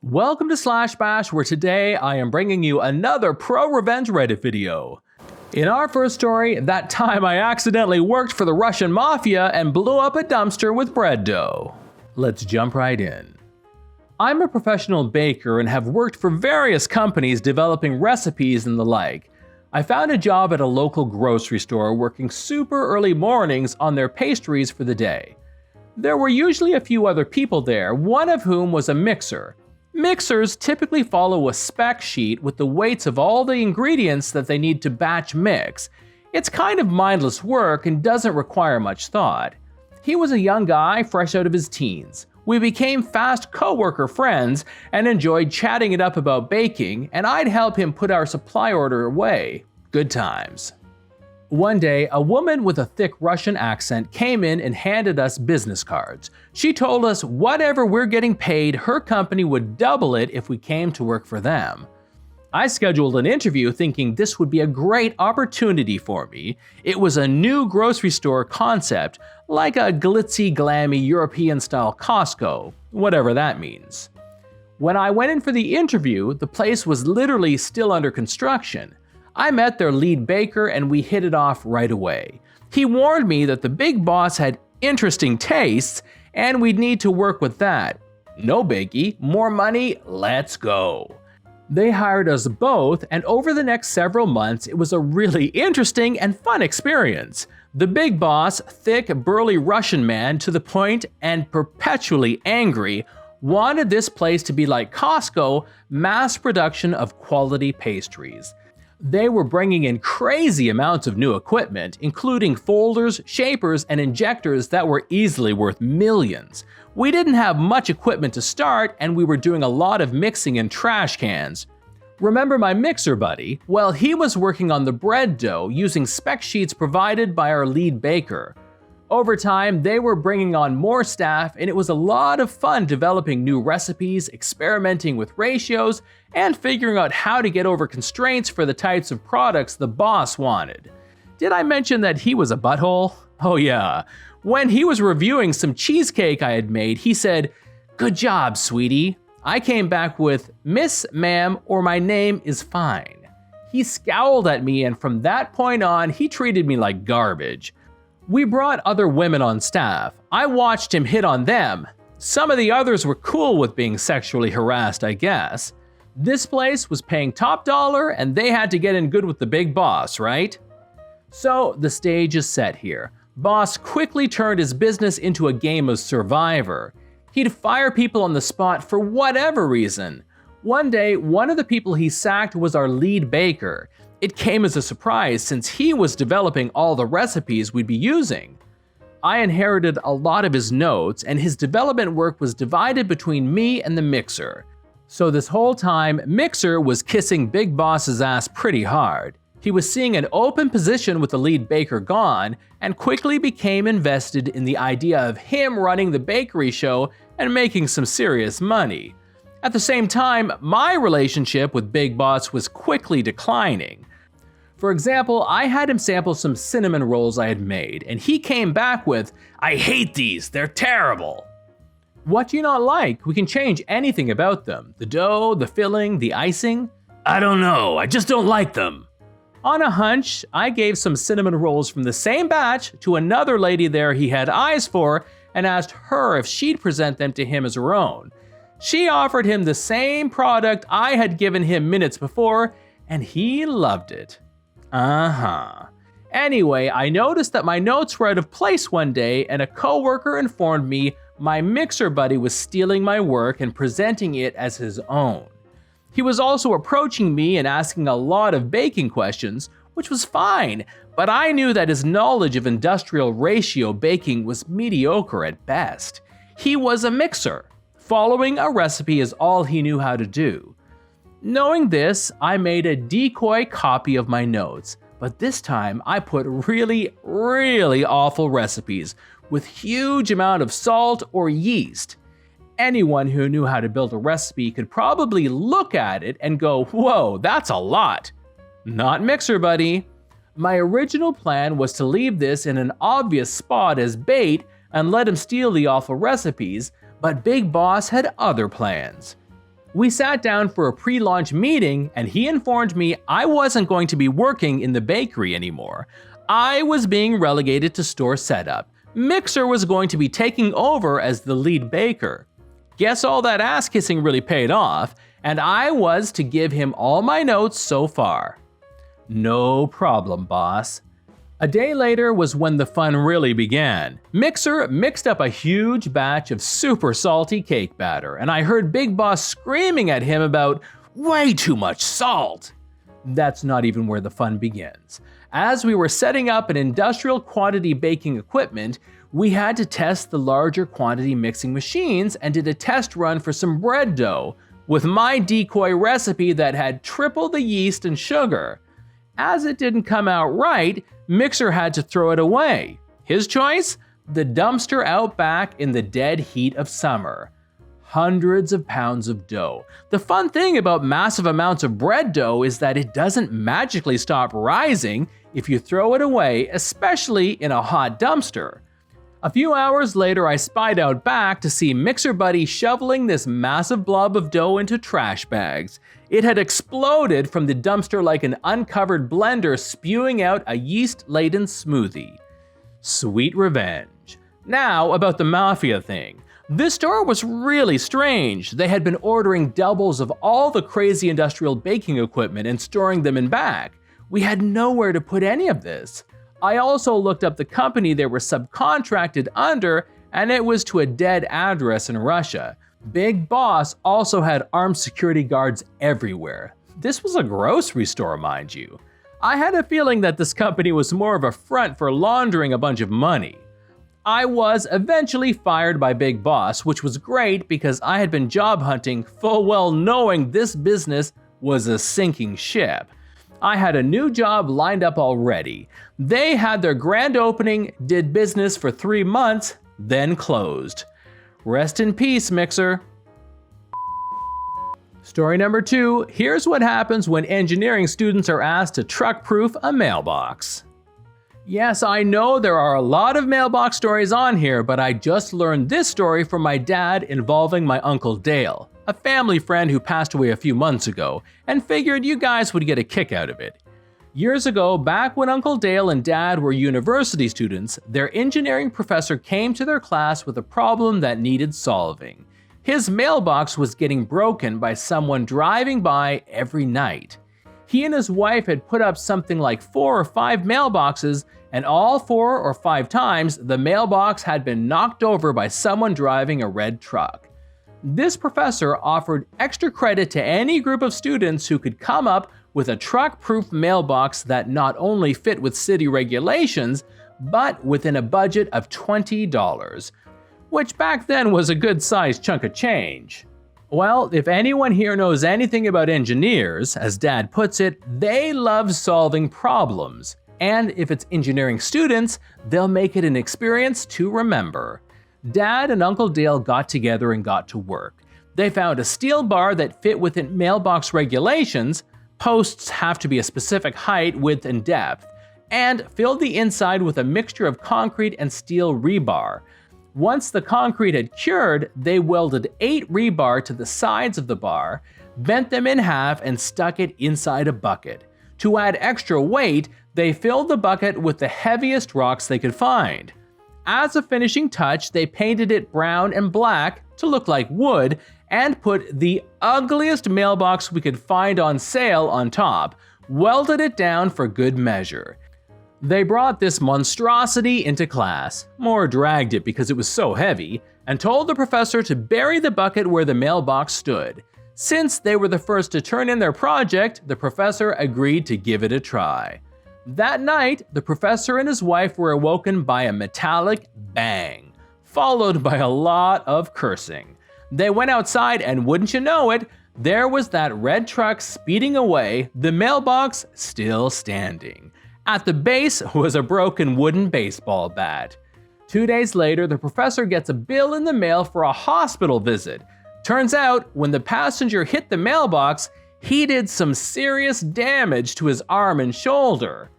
Welcome to Slash Bash, where today I am bringing you another proRevenge Reddit video. In our first story, that time I accidentally worked for the Russian Mafia and blew up a dumpster with bread dough. Let's jump right in. I'm a professional baker and have worked for various companies developing recipes and the like. I found a job at a local grocery store working super early mornings on their pastries for the day. There were usually a few other people there, one of whom was a mixer. Mixers typically follow a spec sheet with the weights of all the ingredients that they need to batch mix. It's kind of mindless work and doesn't require much thought. He was a young guy fresh out of his teens. We became fast co-worker friends and enjoyed chatting it up about baking, and I'd help him put our supply order away. Good times. One day, a woman with a thick Russian accent came in and handed us business cards. She told us whatever we're getting paid, her company would double it if we came to work for them. I scheduled an interview thinking this would be a great opportunity for me. It was a new grocery store concept, like a glitzy, glammy European-style Costco, whatever that means. When I went in for the interview, the place was literally still under construction. I met their lead baker and we hit it off right away. He warned me that the big boss had interesting tastes and we'd need to work with that. No biggie, more money, let's go. They hired us both, and over the next several months it was a really interesting and fun experience. The big boss, thick, burly Russian man to the point and perpetually angry, wanted this place to be like Costco, mass production of quality pastries. They were bringing in crazy amounts of new equipment, including folders, shapers, and injectors that were easily worth millions. We didn't have much equipment to start, and we were doing a lot of mixing in trash cans. Remember my mixer buddy? Well, he was working on the bread dough using spec sheets provided by our lead baker. Over time, they were bringing on more staff, and it was a lot of fun developing new recipes, experimenting with ratios, and figuring out how to get over constraints for the types of products the boss wanted. Did I mention that he was a butthole? Oh yeah. When he was reviewing some cheesecake I had made, he said, "Good job, sweetie." I came back with, "Miss, ma'am, or my name is fine." He scowled at me, and from that point on, he treated me like garbage. We brought other women on staff. I watched him hit on them. Some of the others were cool with being sexually harassed, I guess. This place was paying top dollar and they had to get in good with the big boss, right? So the stage is set here. Boss quickly turned his business into a game of Survivor. He'd fire people on the spot for whatever reason. One day, one of the people he sacked was our lead baker. It came as a surprise since he was developing all the recipes we'd be using. I inherited a lot of his notes, and his development work was divided between me and the mixer. So this whole time, Mixer was kissing Big Boss's ass pretty hard. He was seeing an open position with the lead baker gone, and quickly became invested in the idea of him running the bakery show and making some serious money. At the same time, my relationship with Big Boss was quickly declining. For example, I had him sample some cinnamon rolls I had made, and he came back with, "I hate these, they're terrible." What do you not like? We can change anything about them. The dough, the filling, the icing. "I don't know, I just don't like them." On a hunch, I gave some cinnamon rolls from the same batch to another lady there he had eyes for and asked her if she'd present them to him as her own. She offered him the same product I had given him minutes before, and he loved it. Anyway, I noticed that my notes were out of place one day, and a coworker informed me my mixer buddy was stealing my work and presenting it as his own. He was also approaching me and asking a lot of baking questions, which was fine, but I knew that his knowledge of industrial ratio baking was mediocre at best. He was a mixer. Following a recipe is all he knew how to do. Knowing this, I made a decoy copy of my notes, but this time I put really awful recipes with huge amount of salt or yeast. Anyone who knew how to build a recipe could probably look at it and go, "Whoa, that's a lot." Not Mixer Buddy. My original plan was to leave this in an obvious spot as bait and let him steal the awful recipes, but Big Boss had other plans. We sat down for a pre-launch meeting and he informed me I wasn't going to be working in the bakery anymore. I was being relegated to store setup. Mixer was going to be taking over as the lead baker. Guess all that ass kissing really paid off, and I was to give him all my notes so far. No problem, boss. A day later was when the fun really began. Mixer mixed up a huge batch of super salty cake batter, and I heard Big Boss screaming at him about way too much salt. That's not even where the fun begins. As we were setting up an industrial quantity baking equipment, we had to test the larger quantity mixing machines and did a test run for some bread dough with my decoy recipe that had triple the yeast and sugar. As it didn't come out right, Mixer had to throw it away. His choice? The dumpster out back in the dead heat of summer. Hundreds of pounds of dough. The fun thing about massive amounts of bread dough is that it doesn't magically stop rising if you throw it away, especially in a hot dumpster. A few hours later, I spied out back to see Mixer Buddy shoveling this massive blob of dough into trash bags. It had exploded from the dumpster like an uncovered blender spewing out a yeast-laden smoothie. Sweet revenge. Now about the Mafia thing. This store was really strange. They had been ordering doubles of all the crazy industrial baking equipment and storing them in back. We had nowhere to put any of this. I also looked up the company they were subcontracted under, and it was to a dead address in Russia. Big Boss also had armed security guards everywhere. This was a grocery store, mind you. I had a feeling that this company was more of a front for laundering a bunch of money. I was eventually fired by Big Boss, which was great because I had been job hunting full well knowing this business was a sinking ship. I had a new job lined up already. They had their grand opening, did business for 3 months, then closed. Rest in peace, Mixer. Story number 2, here's what happens when engineering students are asked to truck-proof a mailbox. Yes, I know there are a lot of mailbox stories on here, but I just learned this story from my dad involving my Uncle Dale, a family friend who passed away a few months ago, and figured you guys would get a kick out of it. Years ago, back when Uncle Dale and Dad were university students, their engineering professor came to their class with a problem that needed solving. His mailbox was getting broken by someone driving by every night. He and his wife had put up something like 4 or 5 mailboxes, and all 4 or 5 times the mailbox had been knocked over by someone driving a red truck. This professor offered extra credit to any group of students who could come up with a truck-proof mailbox that not only fit with city regulations, but within a budget of $20, which back then was a good-sized chunk of change. Well, if anyone here knows anything about engineers, as Dad puts it, they love solving problems. And if it's engineering students, they'll make it an experience to remember. Dad and Uncle Dale got together and got to work. They found a steel bar that fit within mailbox regulations, posts have to be a specific height, width, and depth, and filled the inside with a mixture of concrete and steel rebar. Once the concrete had cured, they welded 8 rebar to the sides of the bar, bent them in half, and stuck it inside a bucket. To add extra weight, they filled the bucket with the heaviest rocks they could find. As a finishing touch, they painted it brown and black to look like wood, and put the ugliest mailbox we could find on sale on top, welded it down for good measure. They brought this monstrosity into class, more dragged it because it was so heavy, and told the professor to bury the bucket where the mailbox stood. Since they were the first to turn in their project, the professor agreed to give it a try. That night, the professor and his wife were awoken by a metallic bang, followed by a lot of cursing. They went outside and wouldn't you know it, there was that red truck speeding away, the mailbox still standing. At the base was a broken wooden baseball bat. 2 days later, the professor gets a bill in the mail for a hospital visit. Turns out, when the passenger hit the mailbox, he did some serious damage to his arm and shoulder.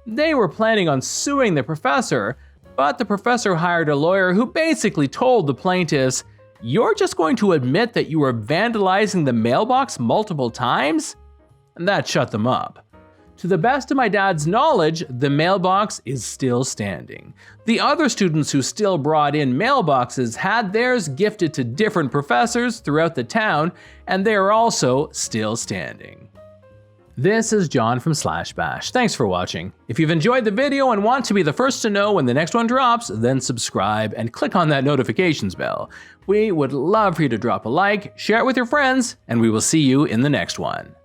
They were planning on suing the professor, but the professor hired a lawyer who basically told the plaintiffs, You're just going to admit that you were vandalizing the mailbox multiple times? And that shut them up. To the best of my dad's knowledge, the mailbox is still standing. The other students who still brought in mailboxes had theirs gifted to different professors throughout the town, and they are also still standing. This is John from /Bash. Thanks for watching. If you've enjoyed the video and want to be the first to know when the next one drops, then subscribe and click on that notifications bell. We would love for you to drop a like, share it with your friends, and we will see you in the next one.